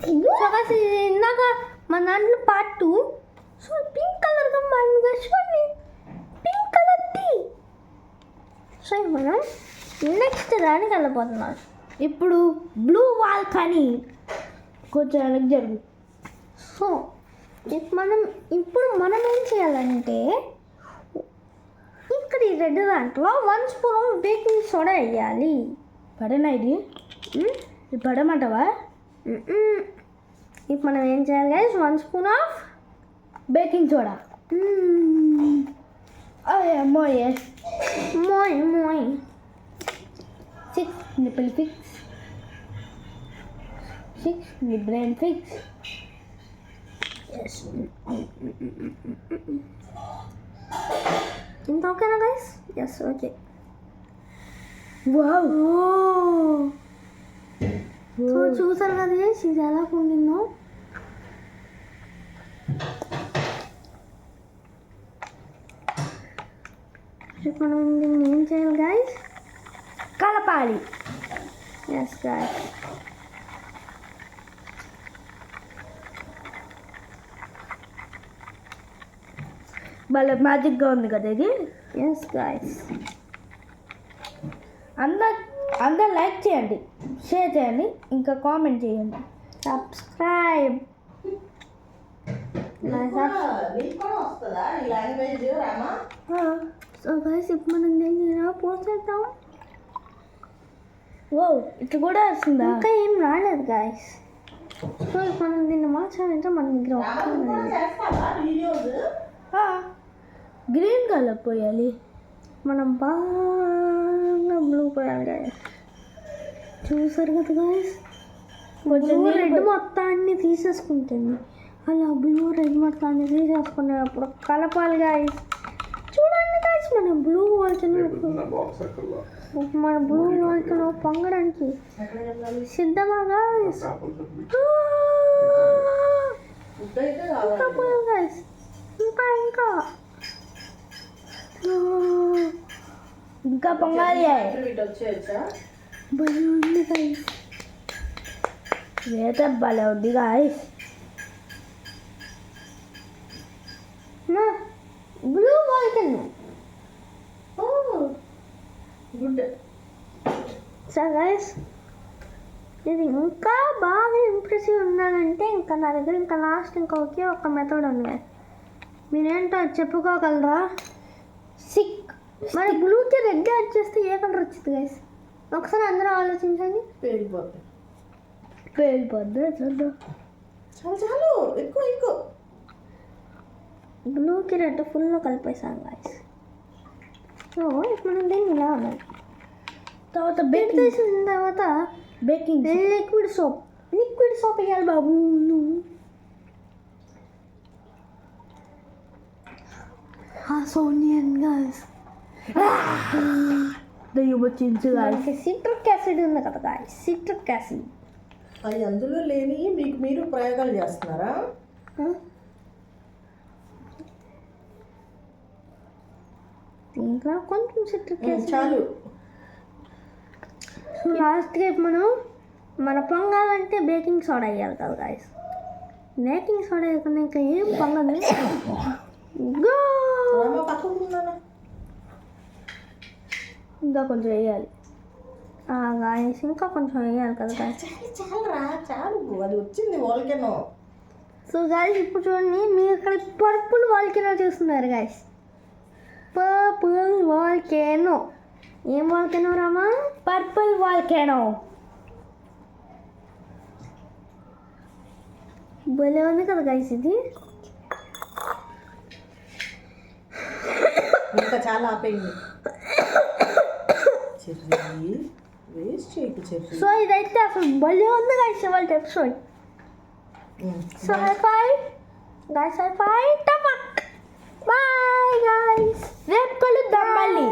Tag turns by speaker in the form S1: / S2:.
S1: So guys ఇది ఇందాక మన దాంట్లో పార్ట్ 2. సో పింక్ కలర్గా మన చూడండి పింక్ కలర్ టీ. సో మనం నెక్స్ట్ దానికి వెళ్ళిపోతున్నాం. ఇప్పుడు బ్లూ వాల్కనీ కొంచెం జరుగు. సో ఇప్పుడు మనం ఏం చేయాలంటే ఇక్కడ ఈ రెడ్ దాంట్లో 1 స్పూన్ బేకింగ్ సోడా వేయాలి.
S2: పడేనా ఇది పడమంటావా?
S1: ఇప్పుడు మనం ఏం చేయాలి guys 1 spoon of
S2: baking soda. మోయ్
S1: మోయ్ మోయ్
S2: 6 నిప్పుల్ ఫిక్స్ 6 నీ బ్రెయిన్ ఫిక్స్.
S1: ఇంత ఓకేనా guys? Yes okay.
S2: Wow
S1: so చూసారు కదా గైస్ ఇది ఎలా ఉండిందో. ఇప్పుడు మనం దీన్ని ఏం చేయాలి గైస్?
S2: కలపాలి.
S1: Yes guys.
S2: భలే మ్యాజిక్గా ఉంది కదా ఇది.
S1: Yes guys.
S2: అందరు లైక్ చేయండి, షేర్ చేయండి, ఇంకా కామెంట్ చేయండి,
S1: సబ్స్క్రైబ్. సో గైస్ ఇప్పుడు మనం దీన్ని ఇలా పోస్ట్ చేద్దాం.
S2: ఓ ఇట్లా కూడా వస్తుందా?
S1: ఇంకా ఏం రాలేదు గైస్. సో ఇప్పుడు మనం దీన్ని మార్చాలంటే మన దగ్గర
S2: గ్రీన్ కలర్ పోయాలి.
S1: మనం బాగా బ్లూ పోయాలి గైస్. చూసారు కదా గైస్ కొంచెం రెడ్ మొత్తాన్ని తీసేసుకుంటుంది. అలా బ్లూ రెడ్ మొత్తాన్ని తీసేసుకునేటప్పుడు కలపాలి గైస్. చూడండి గైస్ మన బ్లూ వాల్కనో పొంగడానికి సిద్ధమా గైస్? ఇంకా పోయాలి గైస్. ఇంకా
S2: ఇంకా పొంగాలి.
S1: భలే ఉంది గైస్.
S2: వేట భలే ఉంది guys.
S1: Blue volcano.
S2: Good.
S1: So guys ఇది ఇంకా బాగా ఇంప్రెసివ్ ఉండాలంటే ఇంకా నా దగ్గర ఇంకా లాస్ట్ ఇంకా ఒకే ఒక మెథడ్ ఉంది. మీరేంటో చెప్పుకోగలరా?
S2: సిక్
S1: మరి బ్లూకి రెడ్ యాడ్ చేస్తే ఏ కలర్ వచ్చింది గైస్? ఒకసారి అందరూ ఆలోచించండి.
S2: పేలిపోద్ది. చూద్దాం.
S3: చాలు ఎక్కువ
S1: బ్లూకి రెడ్ ఫుల్లో కలిపేసాను గైస్. సో ఇప్పుడు మనం దీన్ని ఇలా అన్నాం.
S2: తర్వాత
S1: బేకింగ్ చేసిన తర్వాత
S2: బేకింగ్
S1: లిక్విడ్ సోప్ వేయాలి బాబు. సోనియన్ గైస్.
S2: దయ్యం వచ్చింది గైస్.
S1: సిట్రిక్ యాసిడ్ ఉంది కదా గైస్, సిట్రిక్ యాసిడ్.
S3: అది అందులో లేని మీరు ప్రయోగాలు చేస్తున్నారా?
S1: దీంట్లో కొంచెం సిట్రిక్ యాసిడ్
S3: చాలు.
S1: లాస్ట్గా మన పొంగాలంటే బేకింగ్ సోడా వేయాలి కదా గైస్. బేకింగ్ సోడా వేయకుండా ఇంకా ఏం పొంగదు.
S2: ఇంకా కొంచెం వేయాలి
S1: గాయస్. ఇంకా కొంచెం వేయాలి కదా గాయస్.
S3: చాలు అది వచ్చింది వాల్కెనో.
S1: సో గాయస్ ఇప్పుడు చూడండి మీరు ఇక్కడ పర్పుల్ వాల్కెనో చూస్తున్నారు గాయస్. Purple volcano. ఏం వాల్కెనో రామా?
S2: Purple volcano.
S1: భలే ఉంది కదా గాయస్ ఇది.
S3: ఇంకా చాలా ఆపేయండి. వేస్ట్ చేయకు చెర్రీ.
S1: సో ఇదైతే అసలు భలే ఉంది గాయస్ ఇవాళ episode. So high five guys, high five టపక్. Bye guys.
S2: రేపు కలుద్దాం మళ్ళీ.